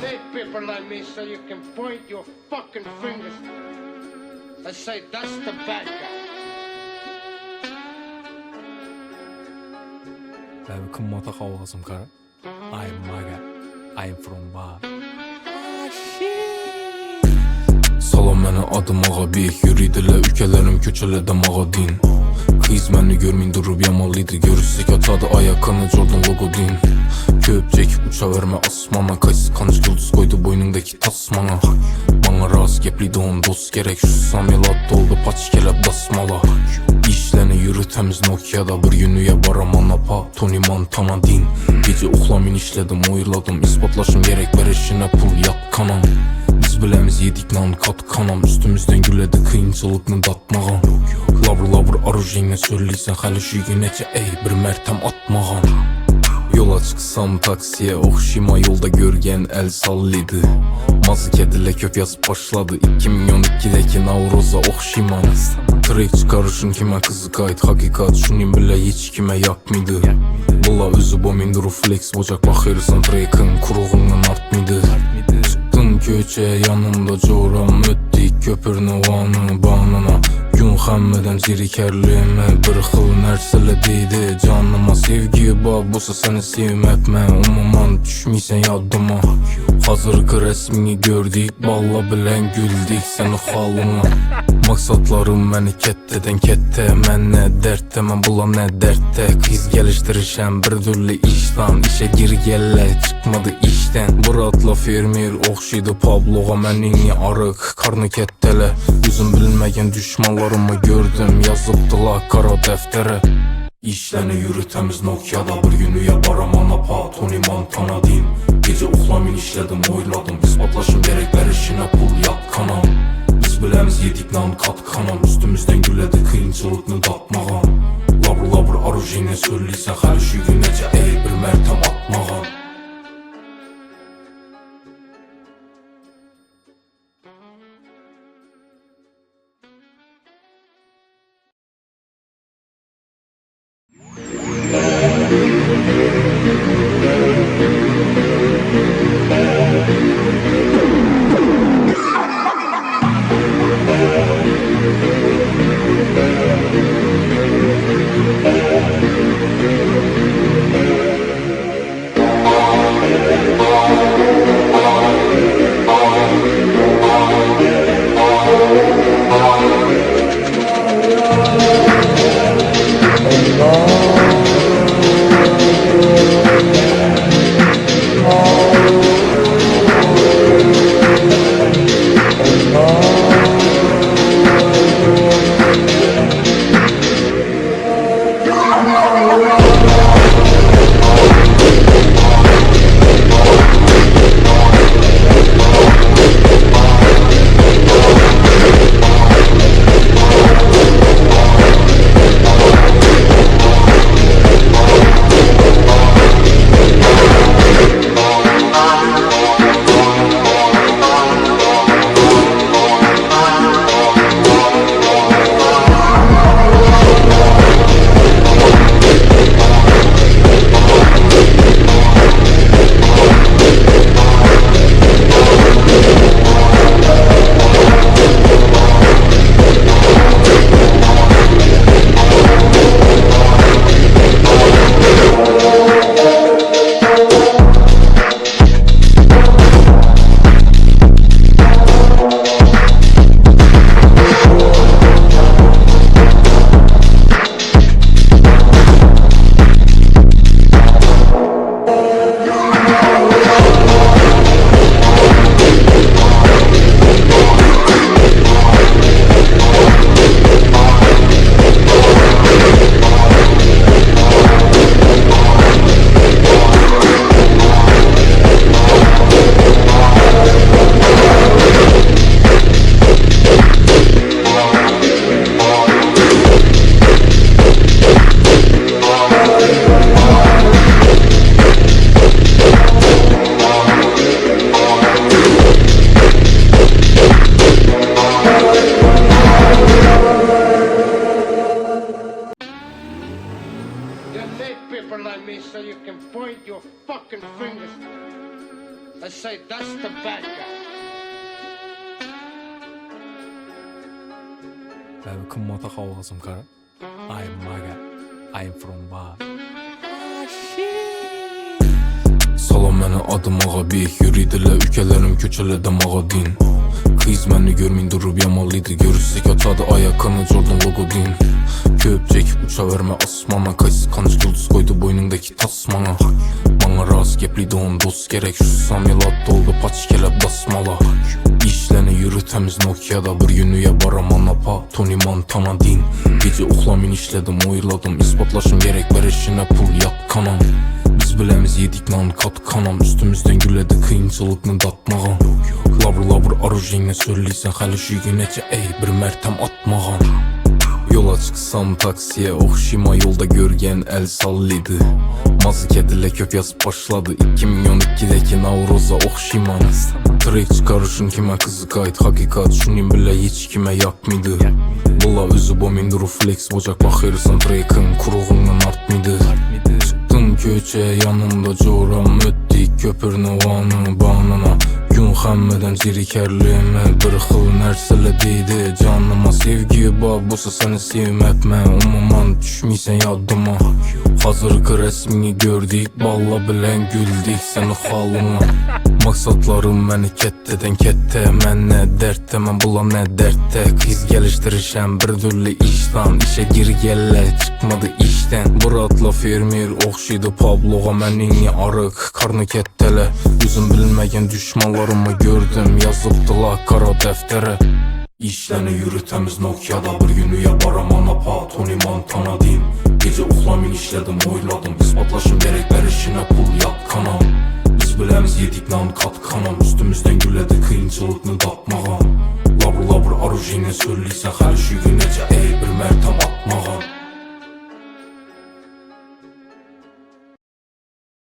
need people like me so you can point your fucking fingers and say that's the bad guy. 금모타 가오가슴칼 I'm Maga I'm from Ba Salam mənə adım ağa beyik Yürüydülə ülkələrim köçələ damağa din Kız məni görməyin durub yamalıydı Görürsək atadı ayakını Jordan logo din Köpcək uça vermə asmana Kaysız kanç yıldız koydu boynundaki tasmana Bana rast gepliydi on dost gerek Şu samilat doldu paç kelep basmala İşləni yürü təmiz Nokia'da Bir günüyə baramana pa Tony Montana din Gece oxlamin işlədim oyladım İspatlaşım gerek ver eşinə pul yat kanam Biz biləmiz yedik nan kat kanam Üstümüzdən gülədi kıyınçılıqını datmağam Labır arujinə söyləysən Həli şu günəcə ey bir mərtəm atmağam Yola çıksam taksiye oxşima Yolda görgən el sallıydı Mazı kedilə köp yazıb başladı 2012'deki Navroz'a oxşima Trek çıkarışın kime kızı kayıt Hakikat şunin bile hiç kime yakmıydı Bula özü bomin duru flex Bocak bakırsan trekin kuruğundan artmıydı Çıktın köçe yanımda coram Ötdik köpürünü vanı banına Gün xəmmeden zirikerliğime Bir xıl nərsələ deydi canıma Sevgi babusa səni sevməkmə Umuman düşməysən yadıma Hazırkı resmini gördük Balla bilən güldük səni xalına Maksatlarım məni kəttədən kəttə Mən nə dərddə, mən bula nə dərddə Kız gəlişdirişəm bir türlü işdən İşə gir gəllə, çıxmadı işdən Bıratla fermer oxşıydı Pabloğa Mənini arıq, karnı kəttələ Üzüm bilməyən düşmanlarımı gördüm Yazıbdılar qara dəftərə İşləni yürü təmiz Nokia'da Bir günüyə baramana pa Tony Montana din Gece oxlamin işlədim oyladım İspatlaşım gerek ver eşinə pul yat kanam Biz biləmiz yedik nan kat kanam Üstümüzdən gülədi kıyınçılıqını datmağam Labır arujinə söyləysən Həli şu günəcə ey bir mərtəm atmağam You need people like me so you can point your fucking fingers I say that's the bad guy. Baby, kımmata havasım kara. I'm Maga. I'm from Bar. Salam mənə adım ağa beyik. Yürüydülə ülkələrim köçələdim ağa din. Kız məni görməyin durub yamalıydı. Görürsək açadı ayakını Jordan logo din. Köpcək uça vermə asmana. Kaysız kanç yıldız koydu boynundaki tasmana. Bana rast gepliydi on dost gerek. Şu samilat doldu paç kelep dasmala. İşləni yürü təmiz Nokia'da. Bir günlüyə baraman apa Tony Montana din. Gece uxlamin işlədim oyladım. İspatlaşım gerek ver işinə pul yat kanam. Biz biləmiz yedik nan kat kanam. Üstümüzdən gülədi kıyınçılıqını datmağam. Labır arujinə söyləysən xəli şu günəcə ey bir mərtəm atmağam. Yola çıxsam taksiyə oxşima yolda görgən əl sallıydı. Mazı kedilə kök yazıb başladı 2012'deki Navroz'a oxşiman. Trek çıxarışın kimə qızı qayıt hakikat şunin bilə heç kimə yakmıydı. Valla özü bomindir flex bocaq baxırsan trekin kuruğundan artmıydı. Çıktım köçe yanımda coram ötdik köpürünü vanı banına. Gün xəmmədən zirikərliyimə bir xil nərsələ deydi canıma. Sevgi babusa səni sevməkmə umuman düşməysən yadıma. Hazırkı rəsmini gördük balla bilən güldük səni xalına. Maksatlarım məni kəttədən kəttə. Mən nə dərddə mən bula nə dərddə. Kız gəlişdirişəm bir türlü işdən. İşə gir gəllə çıxmadı işdən. Buratla fermer oxşıydı Pabloğa. Mən inni arıq karnı kəttələ. Üzüm bilməyən düşmanlarımı gördüm. Yazıbdılar qara dəftərə. İşləni yürü təmiz Nokia'da. Bir günlüyə baraman apa Tony Montana din. Gece uxlamin işlədim oyladım. İspatlaşım gerek ver işinə pul yat kanam. Biz biləmiz yedik nan kat kanam. Üstümüzdən gülədi kıyınçılıqını datmağam. Labır arujinə söyləysən xəli şu günəcə ey